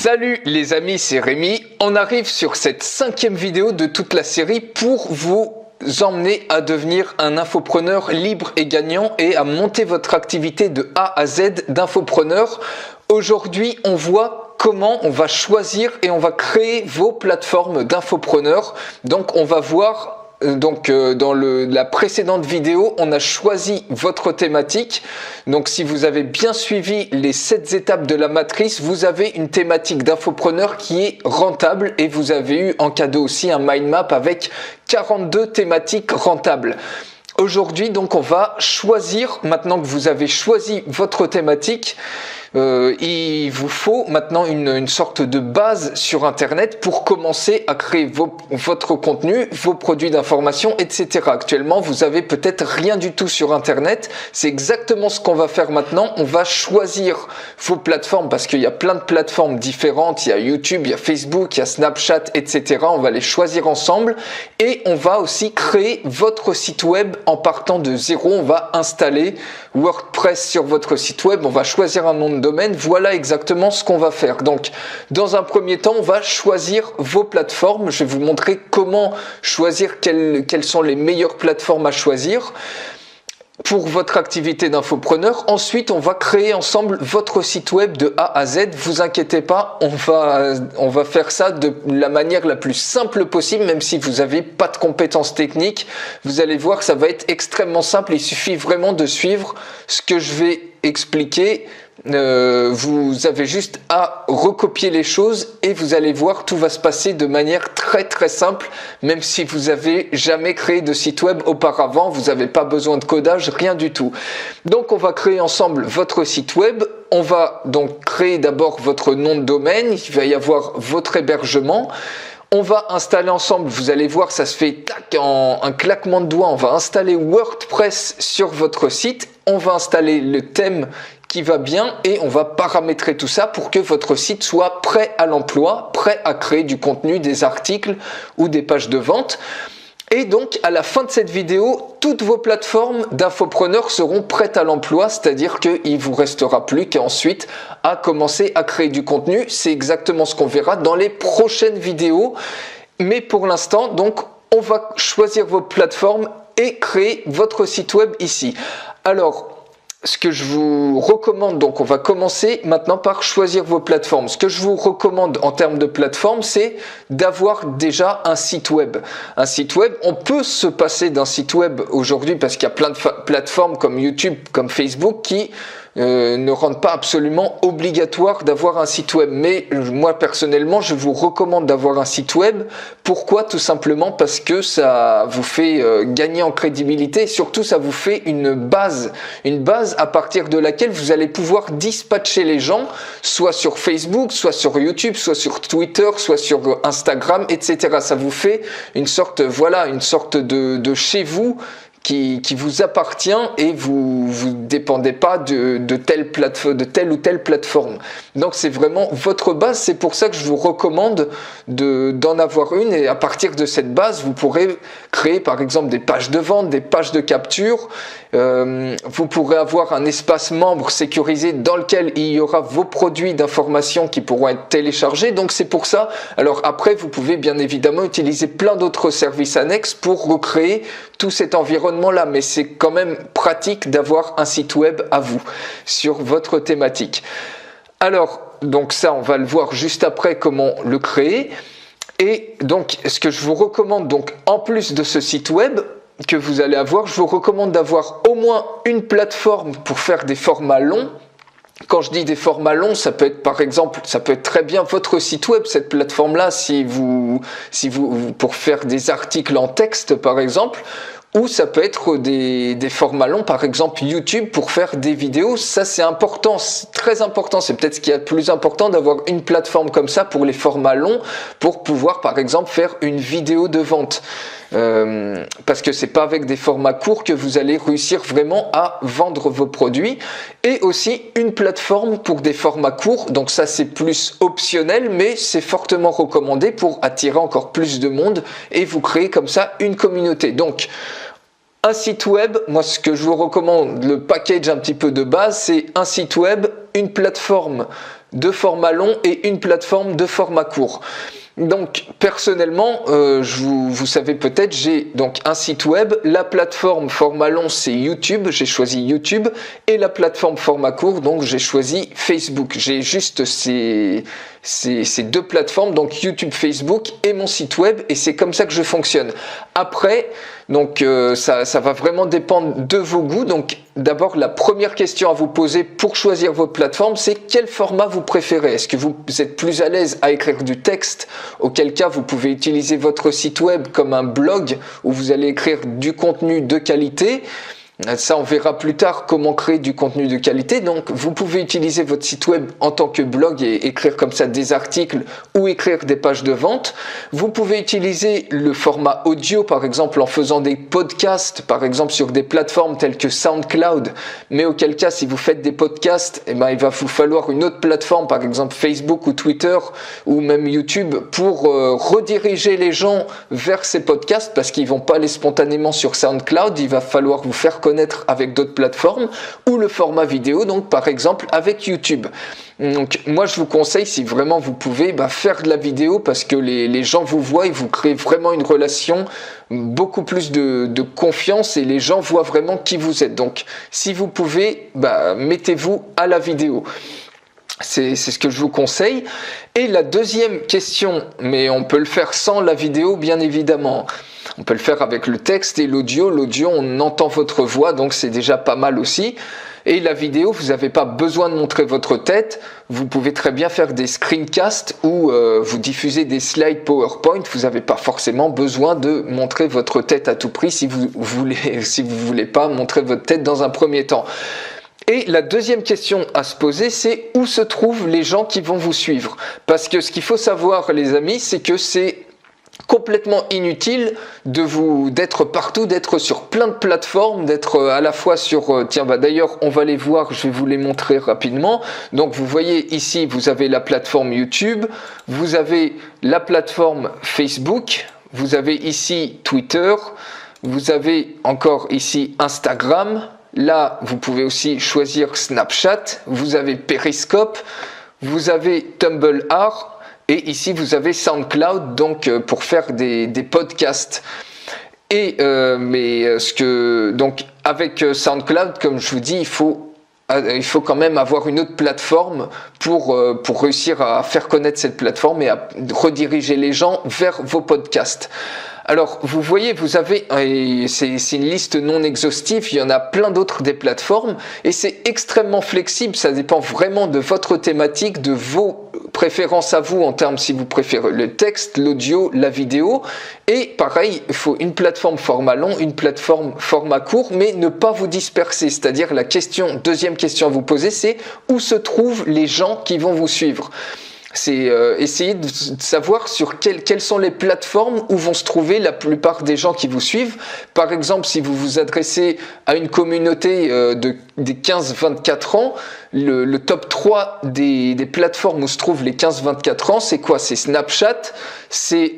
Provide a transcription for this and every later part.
Salut les amis, c'est Rémi. On arrive sur cette 5e vidéo de toute la série pour vous emmener à devenir un infopreneur libre et gagnant et à monter votre activité de A à Z d'infopreneur. Aujourd'hui, on voit comment on va choisir et on va créer vos plateformes d'infopreneurs. Donc on va voir dans la précédente vidéo, on a choisi votre thématique. Donc si vous avez bien suivi les 7 étapes de la matrice, vous avez une thématique d'infopreneur qui est rentable et vous avez eu en cadeau aussi un mind map avec 42 thématiques rentables. Aujourd'hui, donc, on va choisir, maintenant que vous avez choisi votre thématique, il vous faut maintenant une sorte de base sur Internet pour commencer à créer votre contenu, vos produits d'information, etc. Actuellement, vous avez peut-être rien du tout sur Internet. C'est exactement ce qu'on va faire maintenant. On va choisir vos plateformes parce qu'il y a plein de plateformes différentes. Il y a YouTube, il y a Facebook, il y a Snapchat, etc. On va les choisir ensemble et on va aussi créer votre site web en partant de zéro. On va installer WordPress sur votre site web. On va choisir un nom de domaine. Voilà exactement ce qu'on va faire. Donc, dans un premier temps, on va choisir vos plateformes. Je vais vous montrer comment choisir quelles sont les meilleures plateformes à choisir pour votre activité d'infopreneur. Ensuite, on va créer ensemble votre site web de A à Z. Vous inquiétez pas, on va faire ça de la manière la plus simple possible, même si vous n'avez pas de compétences techniques. Vous allez voir que ça va être extrêmement simple. Il suffit vraiment de suivre ce que je vais expliquer. Vous avez juste à recopier les choses et vous allez voir, tout va se passer de manière très très simple. Même si vous avez jamais créé de site web auparavant, vous n'avez pas besoin de codage, rien du tout. Donc on va créer ensemble votre site web. On va donc créer d'abord votre nom de domaine. Il va y avoir votre hébergement. On va installer ensemble, vous allez voir, ça se fait tac, en un claquement de doigts. On va installer WordPress sur votre site. On va installer le thème qui va bien et on va paramétrer tout ça pour que votre site soit prêt à l'emploi, prêt à créer du contenu, des articles ou des pages de vente. Et donc, à la fin de cette vidéo, toutes vos plateformes d'infopreneurs seront prêtes à l'emploi, c'est-à-dire qu'il ne vous restera plus qu'ensuite à commencer à créer du contenu. C'est exactement ce qu'on verra dans les prochaines vidéos. Mais pour l'instant, donc, on va choisir vos plateformes et créer votre site web ici. Alors, ce que je vous recommande, donc on va commencer maintenant par choisir vos plateformes. Ce que je vous recommande en termes de plateforme, c'est d'avoir déjà un site web. Un site web, on peut se passer d'un site web aujourd'hui parce qu'il y a plein de plateformes comme YouTube, comme Facebook qui ne rendent pas absolument obligatoire d'avoir un site web. Mais moi personnellement, je vous recommande d'avoir un site web. Pourquoi? Tout simplement parce que ça vous fait gagner en crédibilité et surtout ça vous fait une base à partir de laquelle vous allez pouvoir dispatcher les gens, soit sur Facebook, soit sur YouTube, soit sur Twitter, soit sur Instagram, etc. Ça vous fait une sorte de chez vous qui vous appartient et vous dépendez pas de telle ou telle plateforme. Donc c'est vraiment votre base, c'est pour ça que je vous recommande d'en avoir une et à partir de cette base, vous pourrez créer par exemple des pages de vente, des pages de capture, vous pourrez avoir un espace membre sécurisé dans lequel il y aura vos produits d'information qui pourront être téléchargés. Donc c'est pour ça. Alors après, vous pouvez bien évidemment utiliser plein d'autres services annexes pour recréer tout cet environnement-là, mais c'est quand même pratique d'avoir un site web à vous sur votre thématique. Alors, donc ça, on va le voir juste après comment le créer. Et donc, ce que je vous recommande, donc en plus de ce site web que vous allez avoir, je vous recommande d'avoir au moins une plateforme pour faire des formats longs. Quand je dis des formats longs, ça peut être par exemple, ça peut être très bien votre site web, cette plateforme-là, si vous pour faire des articles en texte par exemple, ou ça peut être des formats longs, par exemple YouTube pour faire des vidéos. Ça c'est important, c'est très important, c'est peut-être ce qu'il y a de plus important d'avoir une plateforme comme ça pour les formats longs, pour pouvoir par exemple faire une vidéo de vente. Parce que c'est pas avec des formats courts que vous allez réussir vraiment à vendre vos produits. Et aussi une plateforme pour des formats courts, donc ça c'est plus optionnel mais c'est fortement recommandé pour attirer encore plus de monde et vous créer comme ça une communauté. Donc Un site web, moi ce que je vous recommande, le package un petit peu de base, c'est un site web, une plateforme de format long et une plateforme de format court. Donc personnellement, vous savez peut-être, j'ai donc un site web, la plateforme format long c'est YouTube, j'ai choisi YouTube, et la plateforme format court, donc j'ai choisi Facebook. J'ai juste ces deux plateformes, donc YouTube, Facebook et mon site web, et c'est comme ça que je fonctionne. Après, donc ça va vraiment dépendre de vos goûts. Donc d'abord, la première question à vous poser pour choisir votre plateforme, c'est quel format vous préférez. Est-ce que vous êtes plus à l'aise à écrire du texte, auquel cas vous pouvez utiliser votre site web comme un blog où vous allez écrire du contenu de qualité. Ça, on verra plus tard comment créer du contenu de qualité. Donc, vous pouvez utiliser votre site web en tant que blog et écrire comme ça des articles ou écrire des pages de vente. Vous pouvez utiliser le format audio, par exemple, en faisant des podcasts, par exemple, sur des plateformes telles que SoundCloud. Mais auquel cas, si vous faites des podcasts, il va vous falloir une autre plateforme, par exemple Facebook ou Twitter ou même YouTube, pour rediriger les gens vers ces podcasts parce qu'ils vont pas aller spontanément sur SoundCloud. Il va falloir vous faire connaître avec d'autres plateformes, ou le format vidéo, donc par exemple avec YouTube. Donc moi je vous conseille, si vraiment vous pouvez, faire de la vidéo parce que les gens vous voient et vous créez vraiment une relation, beaucoup plus de confiance, et les gens voient vraiment qui vous êtes. Donc si vous pouvez, mettez-vous à la vidéo. C'est ce que je vous conseille. Et la deuxième question, mais on peut le faire sans la vidéo bien évidemment. On peut le faire avec le texte et l'audio. L'audio, on entend votre voix, donc c'est déjà pas mal aussi. Et la vidéo, vous n'avez pas besoin de montrer votre tête. Vous pouvez très bien faire des screencasts où vous diffusez des slides PowerPoint. Vous n'avez pas forcément besoin de montrer votre tête à tout prix si vous voulez pas montrer votre tête dans un premier temps. Et la deuxième question à se poser, c'est où se trouvent les gens qui vont vous suivre. Parce que ce qu'il faut savoir, les amis, c'est que c'est complètement inutile d'être partout, d'être sur plein de plateformes, d'être à la fois sur... d'ailleurs, on va les voir, je vais vous les montrer rapidement. Donc, vous voyez ici, vous avez la plateforme YouTube, vous avez la plateforme Facebook, vous avez ici Twitter, vous avez encore ici Instagram. Là, vous pouvez aussi choisir Snapchat, vous avez Periscope, vous avez Tumblr, et ici vous avez SoundCloud, donc pour faire des podcasts. Et donc avec SoundCloud, comme je vous dis, il faut quand même avoir une autre plateforme pour réussir à faire connaître cette plateforme et à rediriger les gens vers vos podcasts. Alors, vous voyez, vous avez, c'est une liste non exhaustive, il y en a plein d'autres des plateformes, et c'est extrêmement flexible, ça dépend vraiment de votre thématique, de vos préférences à vous en termes si vous préférez le texte, l'audio, la vidéo, et pareil, il faut une plateforme format long, une plateforme format court, mais ne pas vous disperser, c'est-à-dire deuxième question à vous poser, c'est où se trouvent les gens qui vont vous suivre. C'est essayer de savoir sur quelles sont les plateformes où vont se trouver la plupart des gens qui vous suivent. Par exemple, si vous vous adressez à une communauté des 15-24 ans, le top 3 des plateformes où se trouvent les 15-24 ans, c'est quoi? C'est Snapchat, c'est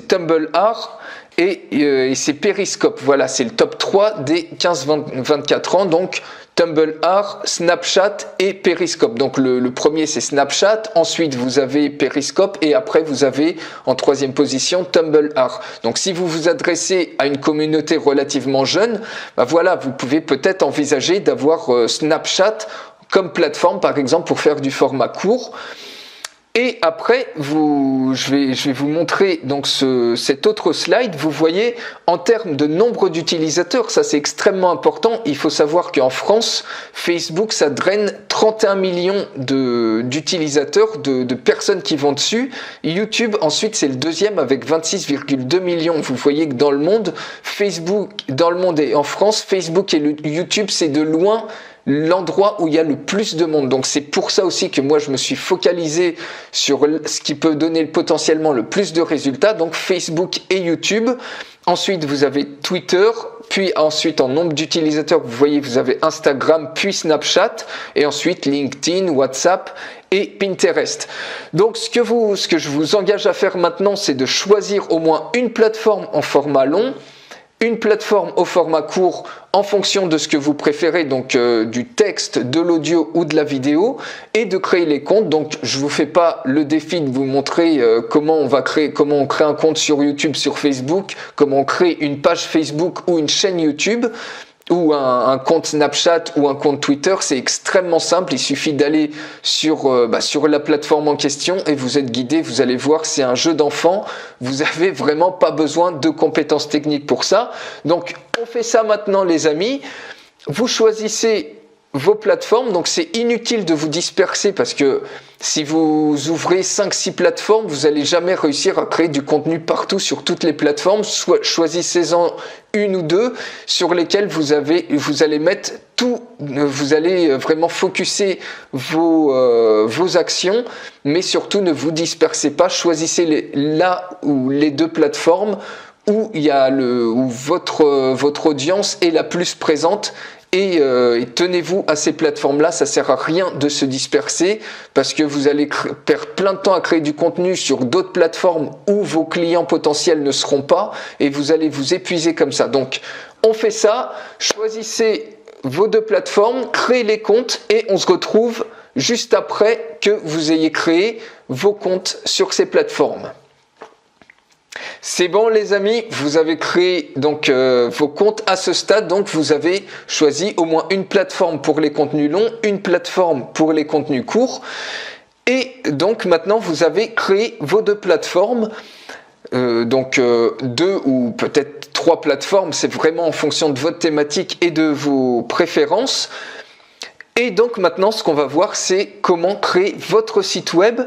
Tumblr, et c'est Periscope. Voilà, c'est le top 3 des 15-24 ans, donc Tumblr, Snapchat et Periscope. Donc le premier c'est Snapchat, ensuite vous avez Periscope et après vous avez en troisième position Tumblr. Donc si vous vous adressez à une communauté relativement jeune, voilà, vous pouvez peut-être envisager d'avoir Snapchat comme plateforme par exemple pour faire du format court. Et après, je vais vous montrer donc cet autre slide. Vous voyez, en termes de nombre d'utilisateurs, ça c'est extrêmement important. Il faut savoir qu'en France, Facebook, ça draine 31 millions d'utilisateurs, de personnes qui vont dessus. YouTube, ensuite, c'est le deuxième avec 26,2 millions. Vous voyez que dans le monde, dans le monde et en France, Facebook et YouTube, c'est de loin l'endroit où il y a le plus de monde. Donc c'est pour ça aussi que moi je me suis focalisé sur ce qui peut donner potentiellement le plus de résultats, donc Facebook et YouTube. Ensuite vous avez Twitter, puis ensuite en nombre d'utilisateurs, vous voyez vous avez Instagram, puis Snapchat, et ensuite LinkedIn, WhatsApp et Pinterest. Donc ce que je vous engage à faire maintenant, c'est de choisir au moins une plateforme en format long, une plateforme au format court en fonction de ce que vous préférez, donc du texte, de l'audio ou de la vidéo, et de créer les comptes. Donc je vous fais pas le défi de vous montrer comment on crée un compte sur YouTube, sur Facebook, comment on crée une page Facebook ou une chaîne YouTube, ou un compte Snapchat ou un compte Twitter. C'est extrêmement simple, il suffit d'aller sur la plateforme en question et vous êtes guidé, vous allez voir, c'est un jeu d'enfant, vous avez vraiment pas besoin de compétences techniques pour ça. Donc on fait ça maintenant les amis, vous choisissez vos plateformes, donc c'est inutile de vous disperser parce que si vous ouvrez 5-6 plateformes, vous n'allez jamais réussir à créer du contenu partout sur toutes les plateformes. Choisissez-en une ou deux sur lesquelles vous allez mettre tout, vous allez vraiment focuser vos actions, mais surtout ne vous dispersez pas, choisissez là où les deux plateformes où votre audience est la plus présente. Et tenez-vous à ces plateformes-là, ça sert à rien de se disperser parce que vous allez perdre plein de temps à créer du contenu sur d'autres plateformes où vos clients potentiels ne seront pas et vous allez vous épuiser comme ça. Donc on fait ça, choisissez vos deux plateformes, créez les comptes et on se retrouve juste après que vous ayez créé vos comptes sur ces plateformes. C'est bon les amis, vous avez créé donc vos comptes à ce stade, donc vous avez choisi au moins une plateforme pour les contenus longs, une plateforme pour les contenus courts, et donc maintenant vous avez créé vos deux plateformes, deux ou peut-être 3 plateformes, c'est vraiment en fonction de votre thématique et de vos préférences. Et donc maintenant ce qu'on va voir c'est comment créer votre site web